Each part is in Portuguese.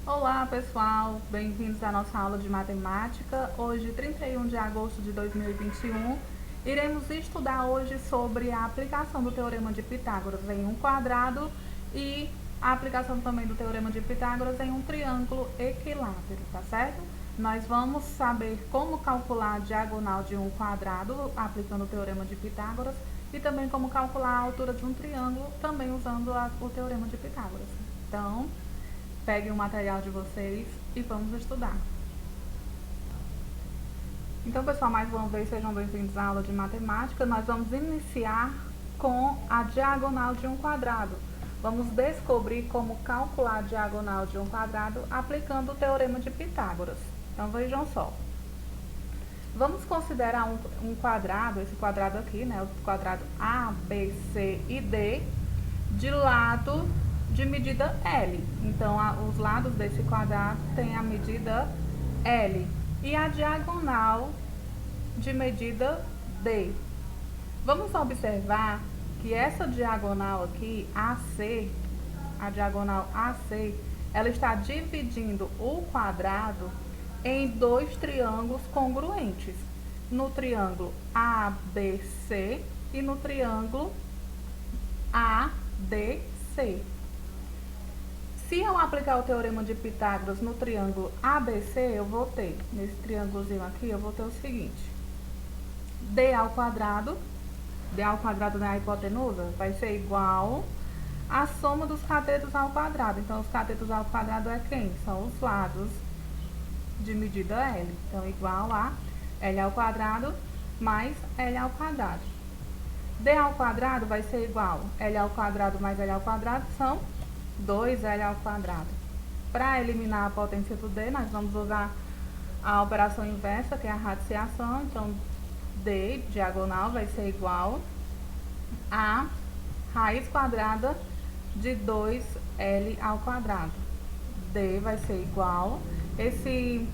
Olá pessoal, bem-vindos à nossa aula de matemática. Hoje, 31 de agosto de 2021, iremos estudar hoje sobre a aplicação do Teorema de Pitágoras em um quadrado e a aplicação também do Teorema de Pitágoras em um triângulo equilátero, tá certo? Nós vamos saber como calcular a diagonal de um quadrado aplicando o Teorema de Pitágoras e também como calcular a altura de um triângulo também usando o Teorema de Pitágoras. Então, peguem o material de vocês e vamos estudar. Então, pessoal, mais uma vez, sejam bem-vindos à aula de matemática. Nós vamos iniciar com a diagonal de um quadrado. Vamos descobrir como calcular a diagonal de um quadrado aplicando o Teorema de Pitágoras. Então, vejam só. Vamos considerar um quadrado, esse quadrado aqui, né? O quadrado A, B, C e D, de lado de medida L. Então, os lados desse quadrado têm a medida L e a diagonal de medida D. Vamos observar que essa diagonal aqui, AC, a diagonal AC, ela está dividindo o quadrado em dois triângulos congruentes. No triângulo ABC e no triângulo ADC. Se eu aplicar o Teorema de Pitágoras no triângulo ABC, eu vou ter, nesse triângulozinho aqui, eu vou ter o seguinte. D ao quadrado da hipotenusa vai ser igual à soma dos catetos ao quadrado. Então, os catetos ao quadrado é quem? São os lados de medida L. Então, igual a L ao quadrado mais L ao quadrado. D ao quadrado vai ser igual L ao quadrado mais L ao quadrado, são 2L ao quadrado. Para eliminar a potência do D, nós vamos usar a operação inversa, que é a radiciação. Então, D diagonal vai ser igual a raiz quadrada de 2L ao quadrado. D vai ser igual, esse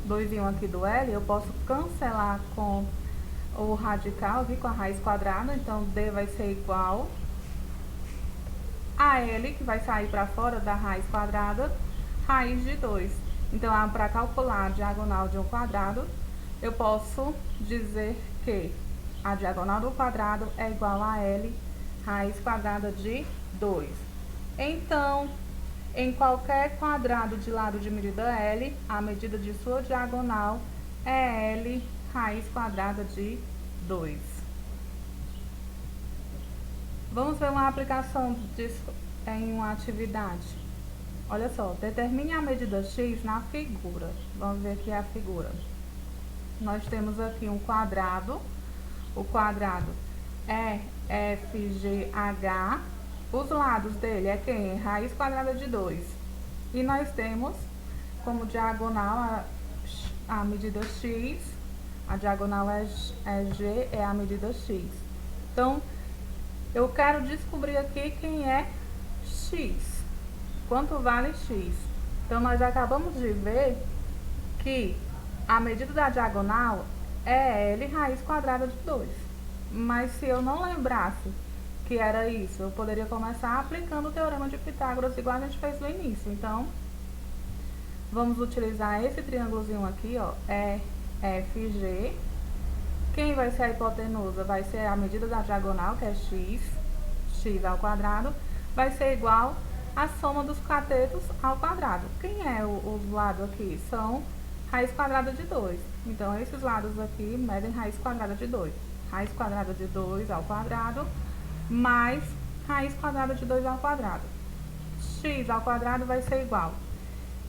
2 aqui do L, eu posso cancelar com o radical aqui, com a raiz quadrada. Então, D vai ser igual a L, que vai sair para fora da raiz quadrada, raiz de 2. Então, para calcular a diagonal de um quadrado, eu posso dizer que a diagonal do quadrado é igual a L, raiz quadrada de 2. Então, em qualquer quadrado de lado de medida L, a medida de sua diagonal é L, raiz quadrada de 2. Vamos ver uma aplicação disso em uma atividade. Olha só, determine a medida x na figura. Vamos ver aqui a figura. Nós temos aqui um quadrado. O quadrado é FGH. Os lados dele é quem? Raiz quadrada de 2. E nós temos como diagonal a medida x. A diagonal é G, é a medida x. Então, eu quero descobrir aqui quem é x. Quanto vale x? Então, nós acabamos de ver que a medida da diagonal é L raiz quadrada de 2. Mas se eu não lembrasse que era isso, eu poderia começar aplicando o Teorema de Pitágoras, igual a gente fez no início. Então, vamos utilizar esse triângulozinho aqui, ó, EFG. Quem vai ser a hipotenusa? Vai ser a medida da diagonal, que é x ao quadrado, vai ser igual à soma dos catetos ao quadrado. Quem é o lado aqui? São raiz quadrada de 2. Então, esses lados aqui medem raiz quadrada de 2. Raiz quadrada de 2 ao quadrado mais raiz quadrada de 2 ao quadrado. X ao quadrado vai ser igual.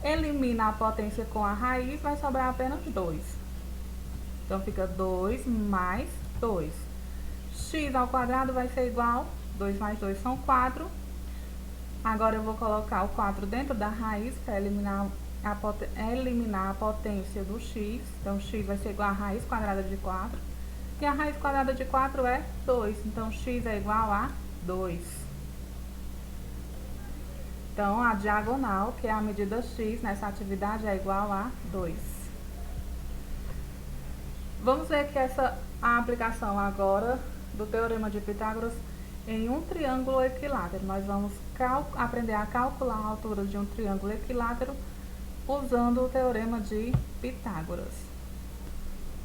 Elimina a potência com a raiz, vai sobrar apenas 2. Então, fica 2 mais 2. X ao quadrado vai ser igual, 2 mais 2 são 4. Agora, eu vou colocar o 4 dentro da raiz, para eliminar a potência do x. Então, x vai ser igual a raiz quadrada de 4. E a raiz quadrada de 4 é 2. Então, x é igual a 2. Então, a diagonal, que é a medida x nessa atividade, é igual a 2. Vamos ver que a aplicação agora do Teorema de Pitágoras em um triângulo equilátero. Nós vamos aprender a calcular a altura de um triângulo equilátero usando o teorema de Pitágoras.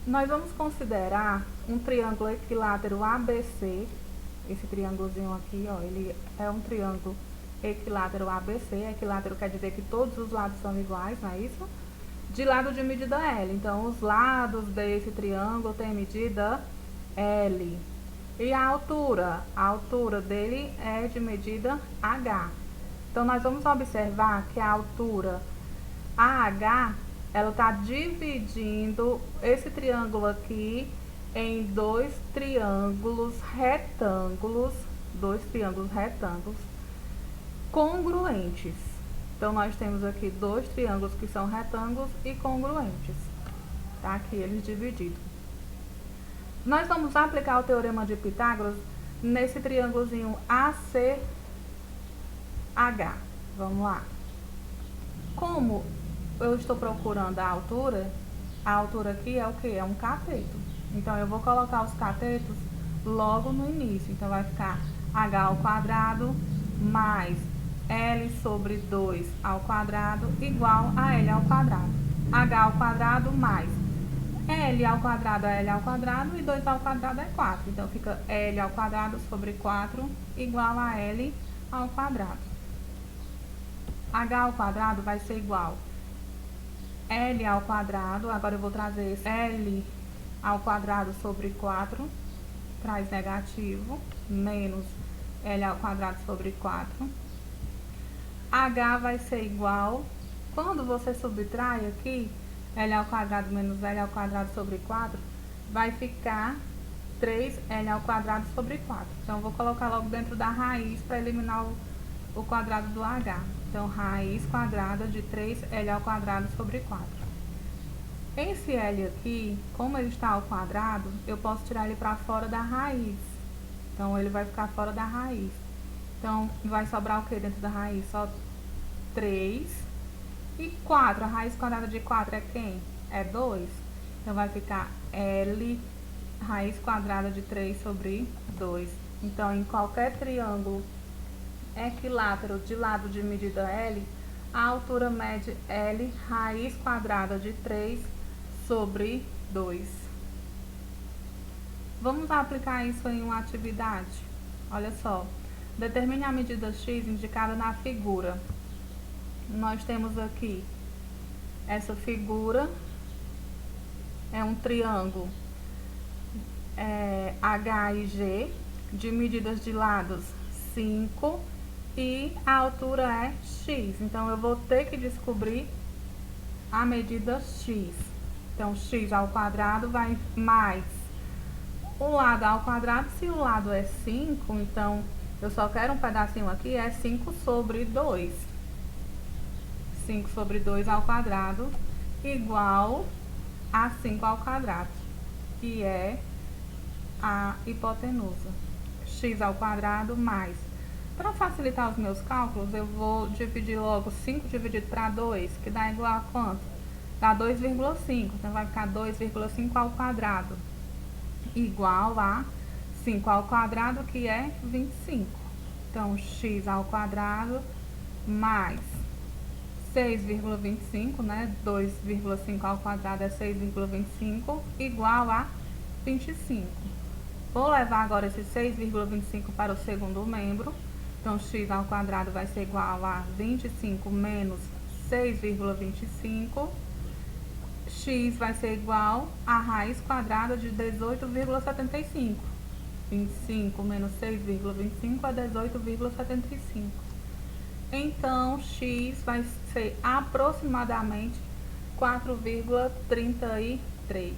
Nós vamos considerar um triângulo equilátero ABC. Esse triângulozinho aqui, ó, ele é um triângulo equilátero ABC. Equilátero quer dizer que todos os lados são iguais, não é isso? De lado de medida L. Então, os lados desse triângulo têm medida L. E a altura dele é de medida H. Então, nós vamos observar que a altura AH, ela está dividindo esse triângulo aqui em dois triângulos retângulos congruentes. Então, nós temos aqui dois triângulos que são retângulos e congruentes. Tá aqui eles divididos. Nós vamos aplicar o teorema de Pitágoras nesse triângulozinho ACH. Vamos lá. Como eu estou procurando a altura aqui é o que? É um cateto. Então, eu vou colocar os catetos logo no início. Então, vai ficar h ao quadrado mais L sobre 2 ao quadrado igual a L ao quadrado. H ao quadrado mais L ao quadrado é L ao quadrado e 2 ao quadrado é 4. Então, fica L ao quadrado sobre 4 igual a L ao quadrado. H ao quadrado vai ser igual L ao quadrado. Agora eu vou trazer esse L ao quadrado sobre 4, traz negativo, menos L ao quadrado sobre 4. H vai ser igual, quando você subtrai aqui, L ao quadrado menos L ao quadrado sobre 4, vai ficar 3L ao quadrado sobre 4. Então, eu vou colocar logo dentro da raiz para eliminar o quadrado do H. Então, raiz quadrada de 3L ao quadrado sobre 4. Esse L aqui, como ele está ao quadrado, eu posso tirar ele para fora da raiz. Então, ele vai ficar fora da raiz. Então, vai sobrar o que dentro da raiz? Só 3 e 4. A raiz quadrada de 4 é quem? É 2. Então, vai ficar L raiz quadrada de 3 sobre 2. Então, em qualquer triângulo equilátero de lado de medida L, a altura mede L raiz quadrada de 3 sobre 2. Vamos aplicar isso em uma atividade. Olha só, determine a medida x indicada na figura. Nós temos aqui essa figura, é um triângulo H e G, de medidas de lados 5 e a altura é x. Então, eu vou ter que descobrir a medida x. Então, x ao quadrado vai mais o lado ao quadrado. Se o lado é 5, então, eu só quero um pedacinho aqui, é 5 sobre 2. 5 sobre 2 ao quadrado igual a 5 ao quadrado, que é a hipotenusa. X ao quadrado mais. Para facilitar os meus cálculos, eu vou dividir logo 5 dividido para 2, que dá igual a quanto? Dá 2,5. Então, vai ficar 2,5 ao quadrado igual a 5 ao quadrado, que é 25. Então, x ao quadrado mais 6,25, né? 2,5 ao quadrado é 6,25, igual a 25. Vou levar agora esse 6,25 para o segundo membro. Então, x ao quadrado vai ser igual a 25 menos 6,25. X vai ser igual a raiz quadrada de 18,75. 25 menos 6,25 é 18,75. Então, x vai ser aproximadamente 4,33.